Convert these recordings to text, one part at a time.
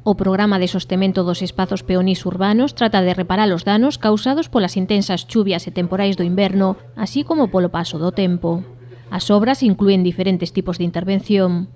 O Programa de Sostemento dos Espazos Peonís Urbanos trata de reparar os danos causados polas intensas chuvias e temporais do inverno, así como polo paso do tempo. As obras inclúen diferentes tipos de intervención.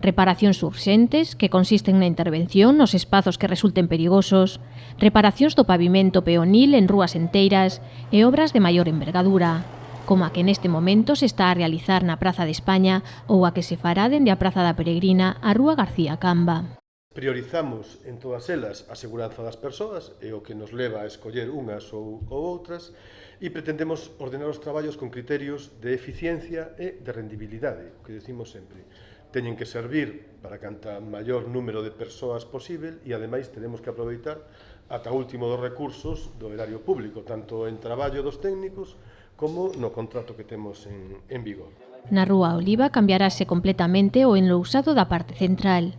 Reparacións urxentes, que consisten na intervención nos espazos que resulten perigosos, reparacións do pavimento peonil en rúas enteiras e obras de maior envergadura, como a que neste momento se está a realizar na Praza de España ou a que se fará dende a Praza da Peregrina á Rúa García Camba. Priorizamos en todas elas a seguranza das persoas e o que nos leva a escoller unhas ou outras e pretendemos ordenar os traballos con criterios de eficiencia e de rendibilidade, o que decimos sempre. Teñen que servir para canta maior número de persoas posible e ademais tenemos que aproveitar ata o último dos recursos do erario público, tanto en traballo dos técnicos como no contrato que temos en vigor. Na Rúa Oliva cambiarase completamente o enlousado da parte central.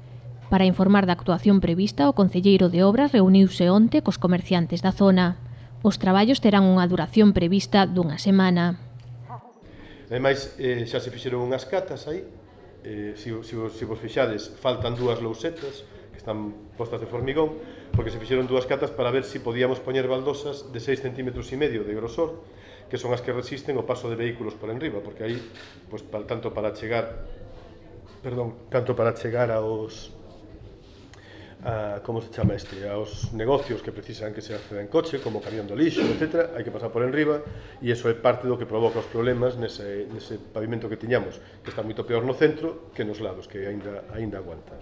Para informar da actuación prevista, o concelleiro de Obras reuniuse onte cos comerciantes da zona. Os traballos terán unha duración prevista dunha semana. Ademais, xa se fixeron unhas catas aí. Se vos fixades, faltan dúas lousetas que están postas de formigón, porque se fixeron dúas catas para ver se podíamos poñer baldosas de 6,5 cm de grosor, que son as que resisten o paso de vehículos por enriba, porque aí, pues, tanto para chegar aos aos negocios que precisan que se acceda en coche, como camión do lixo, etc., hai que pasar por enriba, e iso é parte do que provoca os problemas nese pavimento que tiñamos, que está moito peor no centro que nos lados, que aínda aguanta.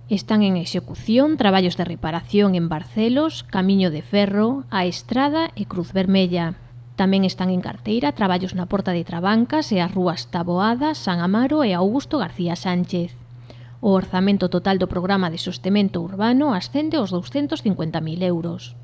Están en execución traballos de reparación en Barcelos, Camiño de Ferro, A Estrada e Cruz Vermella. Tamén están en carteira traballos na Porta de Trabancas e as rúas Taboada, San Amaro e Augusto García Sánchez. O orzamento total do Programa de Sostemento Urbano ascende aos 250.000 euros.